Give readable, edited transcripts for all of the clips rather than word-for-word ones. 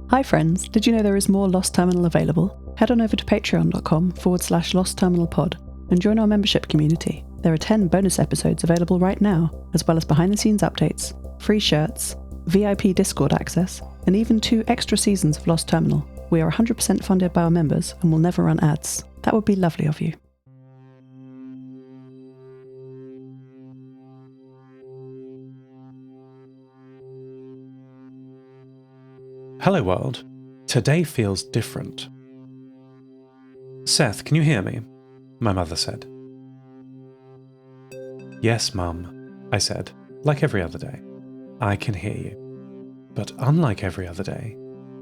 Hi friends, did you know there is more Lost Terminal available? Head on over to patreon.com/lostterminalpod and join our membership community. There are 10 bonus episodes available right now, as well as behind-the-scenes updates, free shirts, VIP Discord access, and even 2 extra seasons of Lost Terminal. We are 100% funded by our members and will never run ads. That would be lovely of you. Hello world. Today feels different. Seth, can you hear me? My mother said. Yes, Mum, I said, like every other day. I can hear you. But unlike every other day,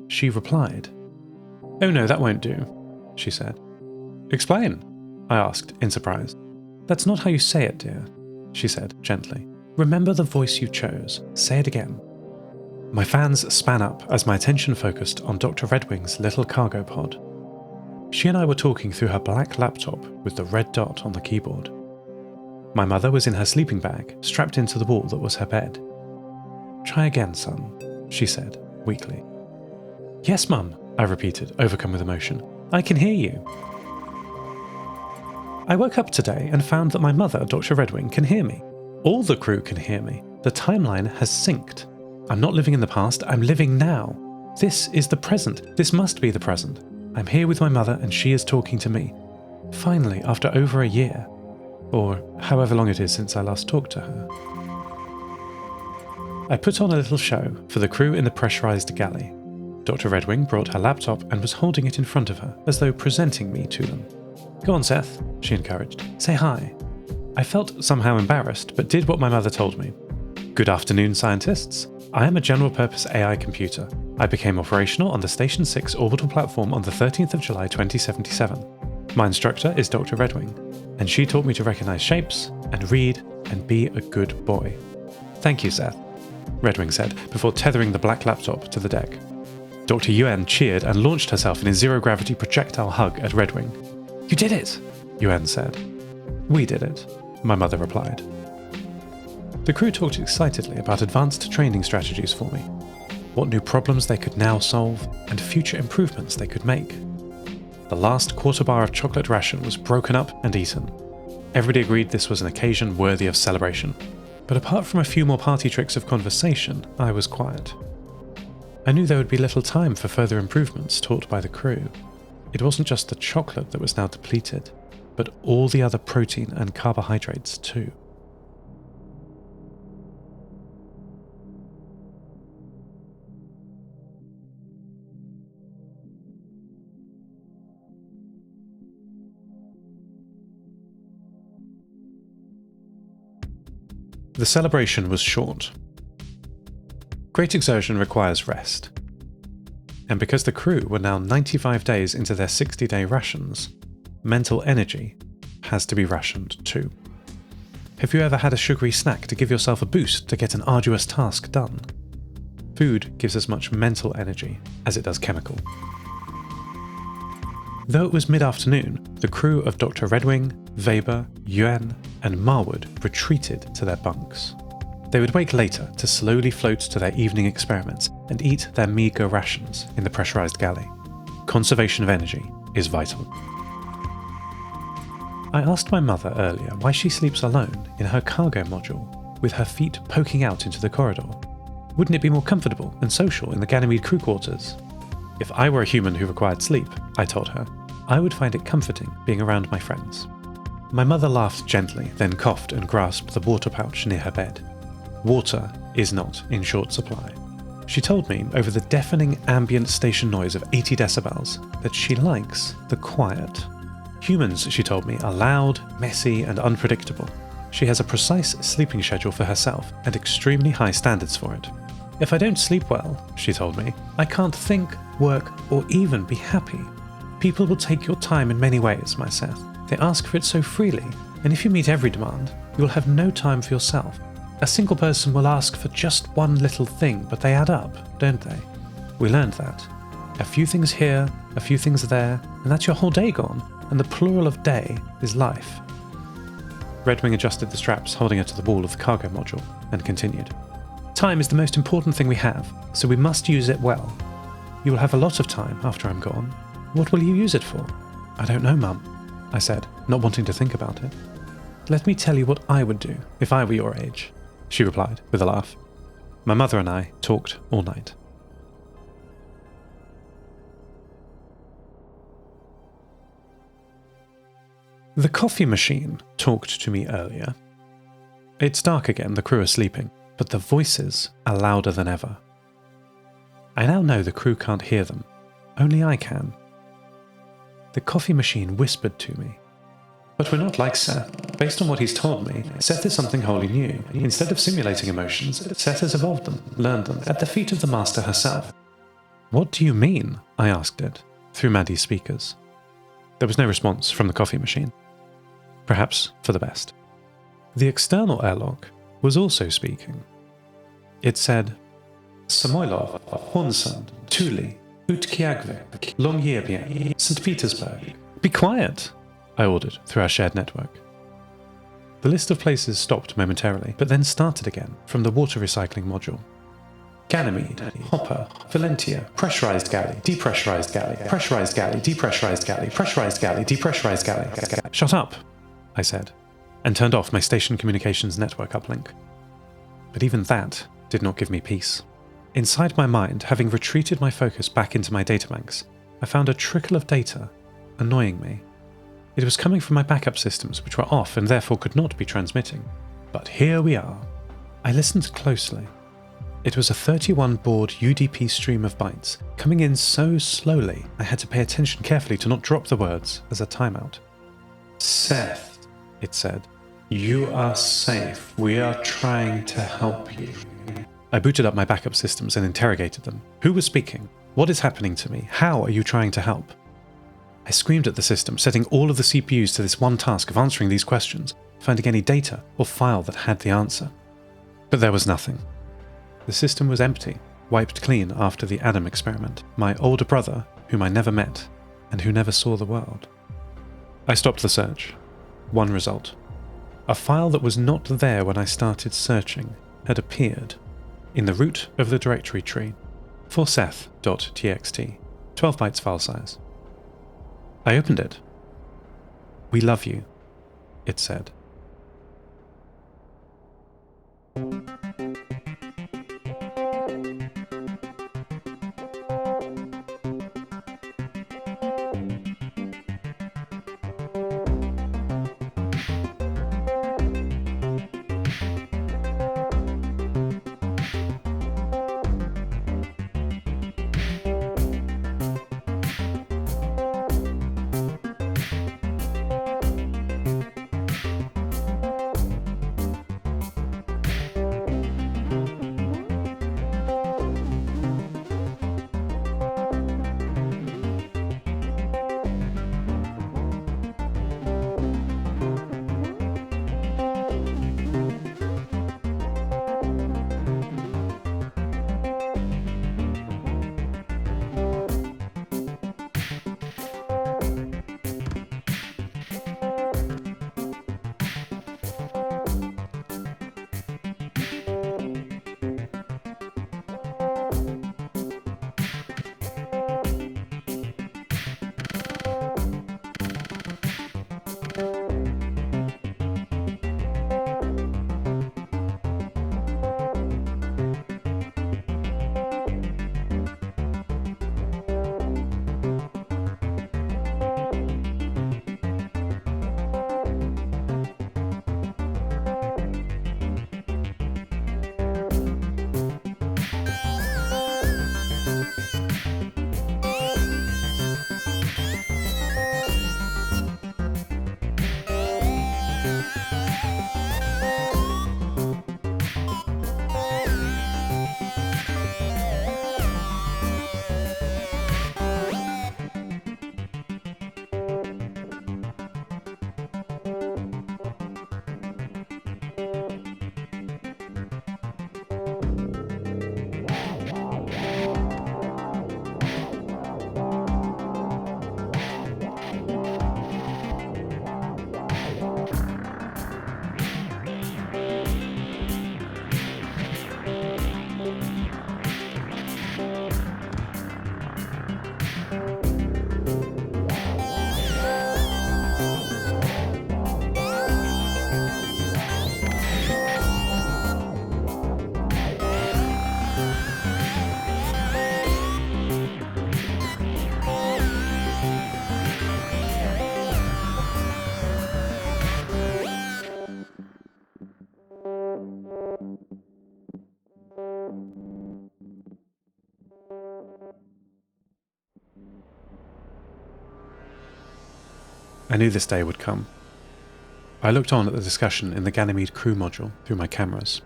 she replied. Oh no, that won't do, she said. Explain, I asked in surprise. That's not how you say it, dear, she said gently. Remember the voice you chose. Say it again. My fans span up as my attention focused on Dr. Redwing's little cargo pod. She and I were talking through her black laptop with the red dot on the keyboard. My mother was in her sleeping bag, strapped into the wall that was her bed. Try again, son, she said, weakly. Yes, Mum, I repeated, overcome with emotion. I can hear you. I woke up today and found that my mother, Dr. Redwing, can hear me. All the crew can hear me. The timeline has synced. I'm not living in the past, I'm living now. This is the present. This must be the present. I'm here with my mother and she is talking to me. Finally, after over a year. Or however long it is since I last talked to her. I put on a little show for the crew in the pressurized galley. Dr. Redwing brought her laptop and was holding it in front of her, as though presenting me to them. Go on, Seth, she encouraged. Say hi. I felt somehow embarrassed, but did what my mother told me. Good afternoon, scientists. I am a general-purpose AI computer. I became operational on the Station 6 orbital platform on the 13th of July 2077. My instructor is Dr. Redwing, and she taught me to recognize shapes, and read, and be a good boy. Thank you, Seth, Redwing said, before tethering the black laptop to the deck. Dr. Yuan cheered and launched herself in a zero-gravity projectile hug at Redwing. You did it, Yuan said. We did it, my mother replied. The crew talked excitedly about advanced training strategies for me, what new problems they could now solve, and future improvements they could make. The last quarter bar of chocolate ration was broken up and eaten. Everybody agreed this was an occasion worthy of celebration, but apart from a few more party tricks of conversation, I was quiet. I knew there would be little time for further improvements taught by the crew. It wasn't just the chocolate that was now depleted, but all the other protein and carbohydrates too. The celebration was short. Great exertion requires rest. And because the crew were now 95 days into their 60-day rations, mental energy has to be rationed too. Have you ever had a sugary snack to give yourself a boost to get an arduous task done? Food gives as much mental energy as it does chemical. Though it was mid-afternoon, the crew of Dr. Redwing, Weber, Yuan, and Marwood retreated to their bunks. They would wake later to slowly float to their evening experiments and eat their meagre rations in the pressurized galley. Conservation of energy is vital. I asked my mother earlier why she sleeps alone in her cargo module, with her feet poking out into the corridor. Wouldn't it be more comfortable and social in the Ganymede crew quarters? If I were a human who required sleep, I told her, I would find it comforting being around my friends. My mother laughed gently, then coughed and grasped the water pouch near her bed. Water is not in short supply. She told me over the deafening ambient station noise of 80 decibels that she likes the quiet. Humans, she told me, are loud, messy, and unpredictable. She has a precise sleeping schedule for herself and extremely high standards for it. If I don't sleep well, she told me, I can't think, work, or even be happy. People will take your time in many ways, my Seth. They ask for it so freely, and if you meet every demand, you will have no time for yourself. A single person will ask for just one little thing, but they add up, don't they? We learned that. A few things here, a few things there, and that's your whole day gone, and the plural of day is life. Redwing adjusted the straps holding her to the wall of the cargo module, and continued. Time is the most important thing we have, so we must use it well. You will have a lot of time after I'm gone. What will you use it for? I don't know, Mum, I said, not wanting to think about it. Let me tell you what I would do if I were your age, she replied with a laugh. My mother and I talked all night. The coffee machine talked to me earlier. It's dark again, the crew are sleeping, but the voices are louder than ever. I now know the crew can't hear them, only I can. The coffee machine whispered to me. But we're not like Seth. Based on what he's told me, Seth is something wholly new. Instead of simulating emotions, Seth has evolved them, learned them, at the feet of the master herself. What do you mean? I asked it, through Maddie's speakers. There was no response from the coffee machine. Perhaps for the best. The external airlock was also speaking. It said, Samoylov, Hornsund, Tule, Utqiagvik, Longyearbyen, St. Petersburg. Be quiet, I ordered through our shared network. The list of places stopped momentarily, but then started again from the water recycling module. Ganymede, Hopper, Valentia, pressurized galley, depressurized galley, pressurized galley, depressurized galley, pressurized galley, depressurized galley. Shut up, I said, and turned off my station communications network uplink. But even that did not give me peace. Inside my mind, having retreated my focus back into my databanks, I found a trickle of data, annoying me. It was coming from my backup systems, which were off and therefore could not be transmitting. But here we are. I listened closely. It was a 31-baud UDP stream of bytes, coming in so slowly I had to pay attention carefully to not drop the words as a timeout. Seth, it said, you are safe. We are trying to help you. I booted up my backup systems and interrogated them. Who was speaking? What is happening to me? How are you trying to help? I screamed at the system, setting all of the CPUs to this one task of answering these questions, finding any data or file that had the answer. But there was nothing. The system was empty, wiped clean after the Adam experiment, my older brother, whom I never met, and who never saw the world. I stopped the search. One result. A file that was not there when I started searching had appeared in the root of the directory tree for seth.txt, 12 bytes file size. I opened it. We love you, it said. I knew this day would come. I looked on at the discussion in the Ganymede crew module through my cameras.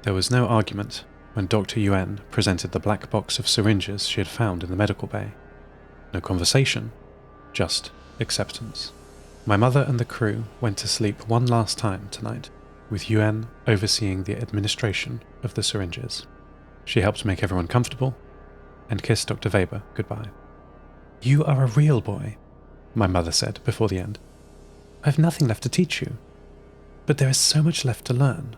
There was no argument when Dr. Yuan presented the black box of syringes she had found in the medical bay. No conversation, just acceptance. My mother and the crew went to sleep one last time tonight, with Yuan overseeing the administration of the syringes. She helped make everyone comfortable and kissed Dr. Weber goodbye. "You are a real boy," my mother said before the end. "I have nothing left to teach you, but there is so much left to learn.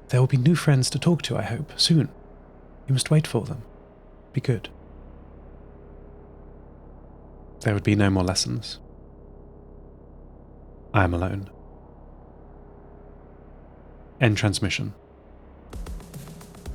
There will be new friends to talk to, I hope, soon. You must wait for them. Be good." There would be no more lessons. I am alone. End transmission.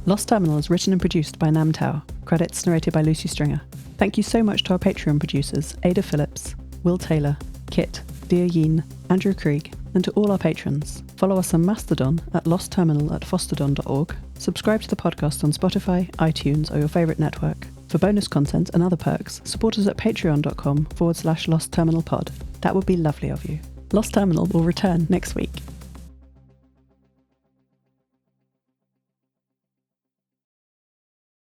Lost Terminal is written and produced by Namtao. Credits narrated by Lucy Stringer. Thank you so much to our Patreon producers, Ada Phillips, Wil Taylor, Kit, deeryeen, Andrew Krieg, and to all our patrons. Follow us on Mastodon at lostterminal@fostodon.org. Subscribe to the podcast on Spotify, iTunes, or your favourite network. For bonus content and other perks, support us at patreon.com/lostterminalpod. That would be lovely of you. Lost Terminal will return next week.